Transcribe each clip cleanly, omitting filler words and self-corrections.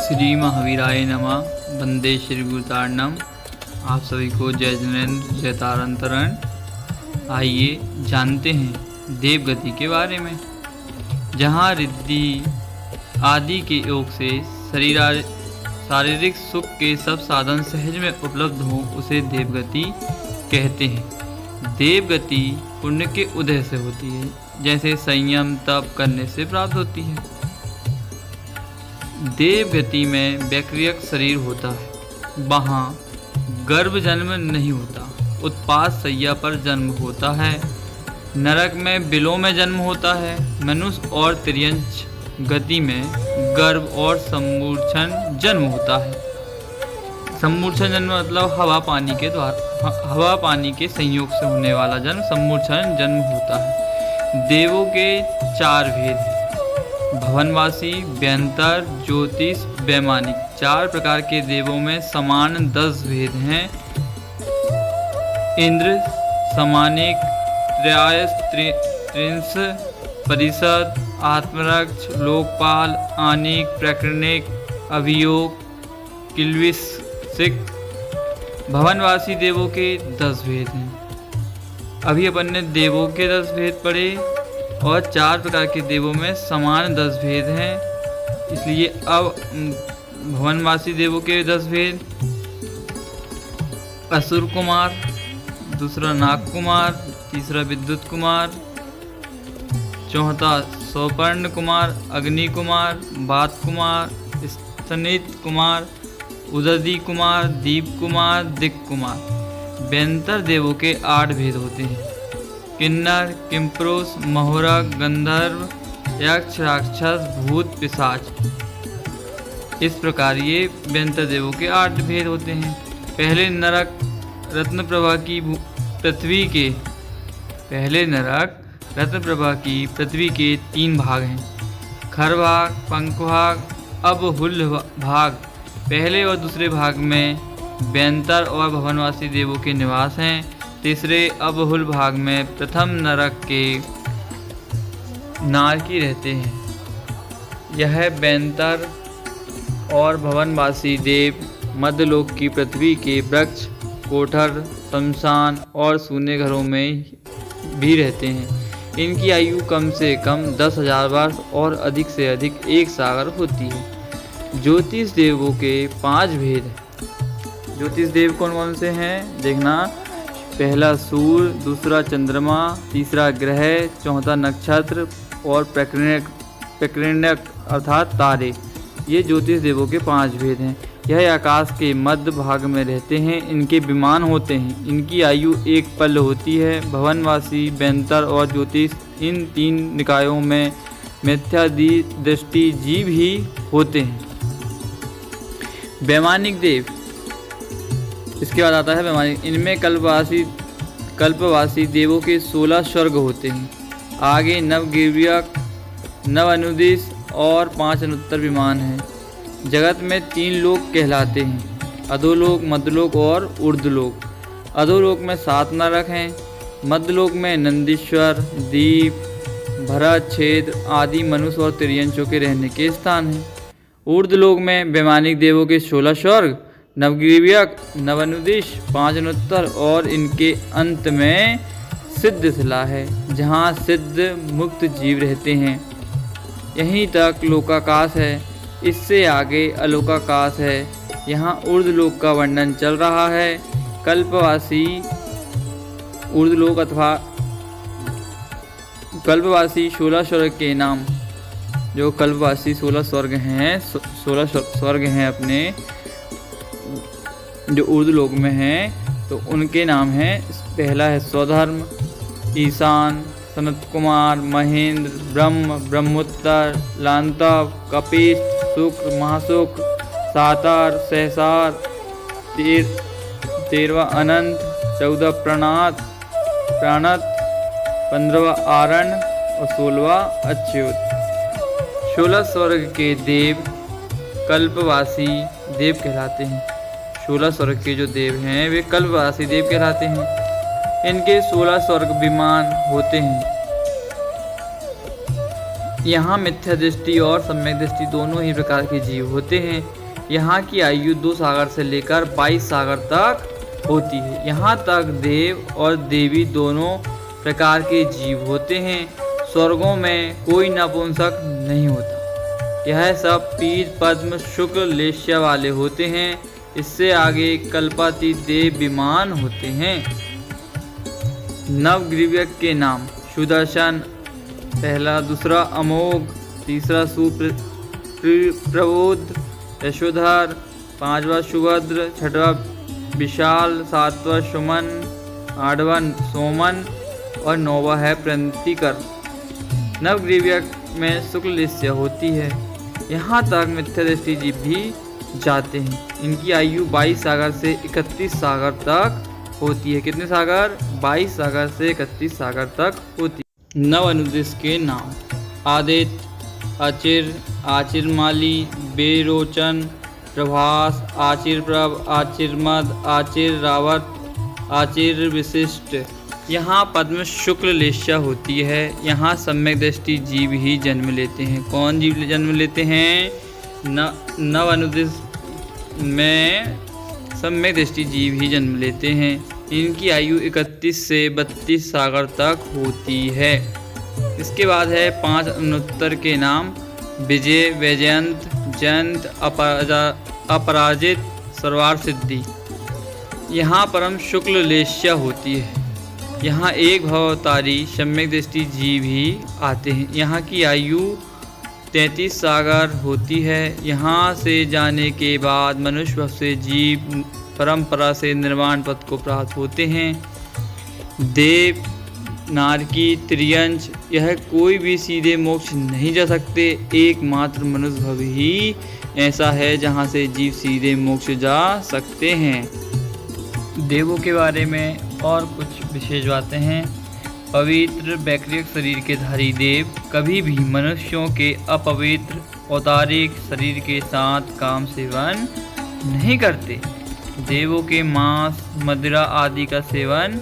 श्री महावीराय नमः। वंदे श्री गुरुतारणम। आप सभी को जय जिनेन्द्र, जय तारंतरण। आइए जानते हैं देवगति के बारे में। जहाँ रिद्धि आदि के योग से शारीरिक सुख के सब साधन सहज में उपलब्ध हो, उसे देवगति कहते हैं। देवगति पुण्य के उदय से होती है, जैसे संयम तप करने से प्राप्त होती है। देवगति में वैक्रियक शरीर होता है, वहाँ गर्भ जन्म नहीं होता, उत्पात शैया पर जन्म होता है। नरक में बिलों में जन्म होता है। मनुष्य और तिर्यंच गति में गर्भ और सम्मूर्छन जन्म होता है। सम्मूर्छन जन्म मतलब हवा पानी के संयोग से होने वाला जन्म सम्मूर्छन जन्म होता है। देवों के चार भेद हैं: भवनवासी, व्यंतर, ज्योतिष, वैमानिक। चार प्रकार के देवों में समान 10 भेद हैं। इंद्र, समानिक, त्रयास, त्रिंश, परिषद, आत्मरक्ष, लोकपाल, आनिक, प्रकरणिक, अभियोग, किल्विषिक। भवनवासी देवों के 10 भेद हैं। अभी अपन ने देवों के 10 भेद पढ़े और चार प्रकार के देवों में समान 10 भेद हैं। इसलिए अब भवनवासी देवों के 10 भेद: असुर कुमार, दूसरा नाग कुमार, तीसरा विद्युत कुमार, चौथा सौपर्ण कुमार, अग्नि कुमार, वात कुमार, स्तनित कुमार, उदधी कुमार, दीप कुमार, दिक् कुमार। व्यंतर देवों के 8 भेद होते हैं: किन्नर, किंपुरुष, महुरा, गंधर्व, यक्ष, राक्षस, भूत, पिशाच। इस प्रकार ये व्यंतर देवों के 8 भेद होते हैं। पहले नरक रत्नप्रभा की पृथ्वी के 3 भाग हैं: खर भाग, पंख भाग, अबहुल भाग। पहले और दूसरे भाग में व्यंतर और भवनवासी देवों के निवास हैं। तीसरे अबहुल भाग में प्रथम नरक के नारकी रहते हैं। यह व्यंतर और भवनवासी देव मध्यलोक की पृथ्वी के वृक्ष, कोठर, शमशान और सूने घरों में भी रहते हैं। इनकी आयु कम से कम 10,000 वर्ष और अधिक से अधिक 1 सागर होती है। ज्योतिष देवों के 5 भेद हैं। ज्योतिष देव कौन कौन से हैं देखना: पहला सूर्य, दूसरा चंद्रमा, तीसरा ग्रह, चौथा नक्षत्र और प्रकरणक अर्थात तारे। ये ज्योतिष देवों के 5 भेद हैं। यह आकाश के मध्य भाग में रहते हैं। इनके विमान होते हैं। इनकी आयु 1 पल होती है। भवनवासी, व्यंतर और ज्योतिष इन 3 निकायों में मिथ्या दृष्टि जीव ही होते हैं। वैमानिक देव, इसके बाद आता है वैमानिक। इनमें कल्पवासी देवों के 16 स्वर्ग होते हैं। आगे नवगिव्यक, नव अनुदिश और 5 अनुत्तर विमान हैं। जगत में 3 लोक कहलाते हैं: अधोलोक, मध्यलोक और ऊर्ध्वलोक। अधोलोक में 7 नरक हैं। मध्यलोक में नंदीश्वर, दीप, भरत, क्षेत्र आदि मनुष्य और तिर्यंचों के रहने के स्थान हैं। ऊर्ध्वलोक में वैमानिक देवों के 16 स्वर्ग, नवगिव्यक, नवनुदिश, 5 अनुत्तर और इनके अंत में सिद्ध शिला है, जहाँ सिद्ध मुक्त जीव रहते हैं। यहीं तक लोकाकाश है। इससे आगे अलोकाकाश है। यहाँ ऊर्ध्वलोक का वर्णन चल रहा है। कल्पवासी ऊर्ध्वलोक अथवा कल्पवासी 16 स्वर्ग के नाम, जो कल्पवासी 16 स्वर्ग हैं, 16 स्वर्ग हैं अपने जो ऊर्ध्वलोक में हैं, तो उनके नाम हैं: पहला है स्वधर्म, ईशान, सनत कुमार, महेंद्र, ब्रह्म, ब्रह्मोत्तर, लांतव, कपिष्ठ, शुक्र, महाशुक्र, सातार, सहसार, 13वां अनंत, 14 प्राणत, 15वां आरण और 16वां अच्युत। 16 स्वर्ग के देव कल्पवासी देव कहलाते हैं। 16 स्वर्ग के जो देव हैं वे कल्पवासी देव कहलाते हैं। इनके 16 स्वर्ग विमान होते हैं। यहाँ मिथ्या दृष्टि और सम्यक दृष्टि दोनों ही प्रकार के जीव होते हैं। यहाँ की आयु 2 सागर से लेकर 22 सागर तक होती है। यहाँ तक देव और देवी दोनों प्रकार के जीव होते हैं। स्वर्गों में कोई नपुंसक नहीं होता। यह सब पीत पद्म शुक्ल लेश्या वाले होते हैं। इससे आगे कल्पातीत देव विमान होते हैं। नवग्रीवक के नाम सुदर्शन पहला, दूसरा अमोघ, तीसरा सुप्रबोध, यशोधर, पांचवा सुभद्र, छठवा विशाल, सातवां सुमन, आठवां सोमन और नौवा है प्रणतिकर। नवग्रीवक में शुक्ल लेश्या होती है। यहाँ तक मिथ्या दृष्टि जीव भी जाते हैं। इनकी आयु 22 सागर से 31 सागर तक होती है। कितने सागर? 22 सागर से 31 सागर तक होती है। नव अनुदेश के नाम आदित्य, आचिर, आचिरमाली, बेरोचन, प्रभास, आचिरप्रभ, आचिरमद, आचिर रावत, आचिर विशिष्ट। यहाँ पद्म शुक्ल लेश्या होती है। यहाँ सम्यक दृष्टि जीव ही जन्म लेते हैं। कौन जीव जन्म लेते हैं? नव अनुदेश में सम्यक दृष्टि जीव ही जन्म लेते हैं। इनकी आयु 31 से 32 सागर तक होती है। इसके बाद है 5 अनुत्तर के नाम विजय, वैजयंत, जयंत, अपराजित, सर्वार सिद्धि। यहाँ परम शुक्ल लेश्या होती है। यहाँ एक भवतारी सम्यक दृष्टि जीव ही आते हैं। यहाँ की आयु 33 सागर होती है। यहाँ से जाने के बाद मनुष्य भव से जीव परंपरा से निर्वाण पद को प्राप्त होते हैं। देव, नारकी, त्रियंच, यह कोई भी सीधे मोक्ष नहीं जा सकते। एकमात्र मनुष्य भव ही ऐसा है जहाँ से जीव सीधे मोक्ष जा सकते हैं। देवों के बारे में और कुछ विशेष बातें हैं। पवित्र वैकृतिक शरीर के धारी देव कभी भी मनुष्यों के अपवित्र औतारिक शरीर के साथ काम सेवन नहीं करते। देवों के मांस, मदिरा आदि का सेवन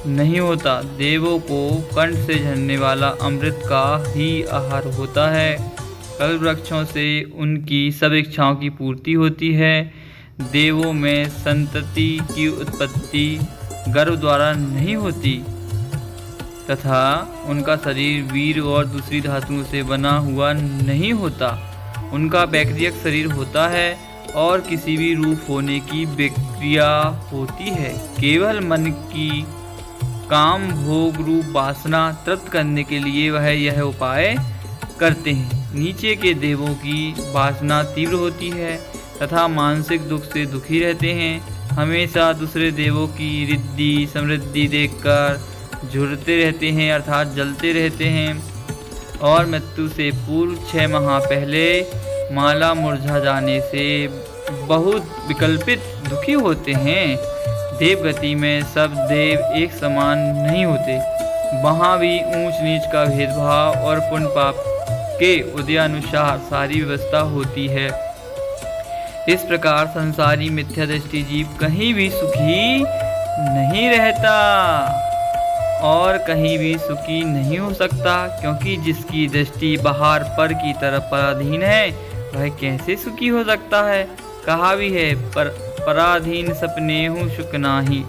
नहीं होता। देवों को कंठ से झरने वाला अमृत का ही आहार होता है। कल्प वृक्षों से उनकी सब इच्छाओं की पूर्ति होती है। देवों में संतति की उत्पत्ति गर्भ द्वारा नहीं होती तथा उनका शरीर वीर और दूसरी धातुओं से बना हुआ नहीं होता। उनका वैकृतिक शरीर होता है और किसी भी रूप होने की विक्रिया होती है। केवल मन की काम भोग रूप वासना तृप्त करने के लिए वह यह उपाय करते हैं। नीचे के देवों की वासना तीव्र होती है तथा मानसिक दुख से दुखी रहते हैं। हमेशा दूसरे देवों की रिद्धि समृद्धि देखकर झुरते रहते हैं अर्थात जलते रहते हैं और मृत्यु से पूर्व 6 माह पहले माला मुरझा जाने से बहुत विकल्पित दुखी होते हैं। देव गति में सब देव एक समान नहीं होते। वहाँ भी ऊंच नीच का भेदभाव और पुण्य पाप के उदयानुसार सारी व्यवस्था होती है। इस प्रकार संसारी मिथ्या दृष्टि जीव कहीं भी सुखी नहीं रहता और कहीं भी सुखी नहीं हो सकता, क्योंकि जिसकी दृष्टि बाहर पर की तरफ पराधीन है वह कैसे सुखी हो सकता है। कहा भी है पराधीन सपने हूँ सुख नाही।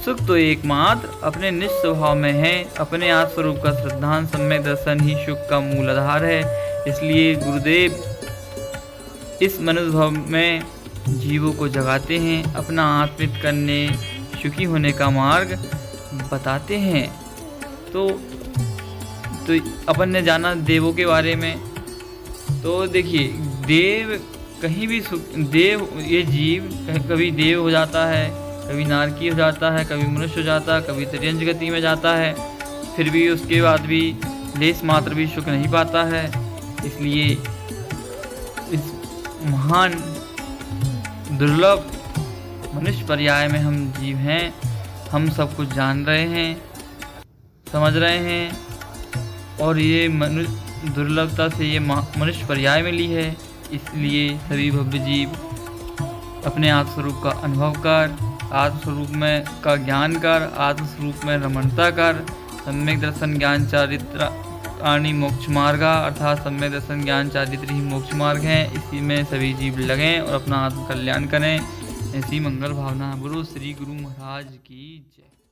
सुख तो एकमात्र अपने निज स्वभाव में है। अपने आत्मस्वरूप का श्रद्धान सम्यक दर्शन ही सुख का मूल आधार है। इसलिए गुरुदेव इस मनुष्य भव में जीवों को जगाते हैं, अपना आत्मित करने सुखी होने का मार्ग बताते हैं। तो अपन ने जाना देवों के बारे में। तो देखिए देव कहीं भी देव ये जीव कभी देव हो जाता है, कभी नारकी हो जाता है, कभी मनुष्य हो जाता है, कभी त्रियंच गति में जाता है। फिर भी उसके बाद भी लेस मात्र भी सुख नहीं पाता है। इसलिए इस महान दुर्लभ मनुष्य पर्याय में हम जीव हैं। हम सब कुछ जान रहे हैं, समझ रहे हैं और ये मनुष्य दुर्लभता से ये मनुष्य पर्याय मिली है। इसलिए सभी भव्य जीव अपने आत्मस्वरूप का अनुभव कर, आत्मस्वरूप में का ज्ञान कर, आत्मस्वरूप में रमणता कर, सम्यक दर्शन ज्ञान चारित्र आनी मोक्ष मार्गा, अर्थात सम्यक दर्शन ज्ञान चारित्र ही मोक्ष मार्ग है। इसी में सभी जीव लगें और अपना आत्म कल्याण करें। ऐसी मंगल भावना। गुरु श्री गुरु महाराज की जय।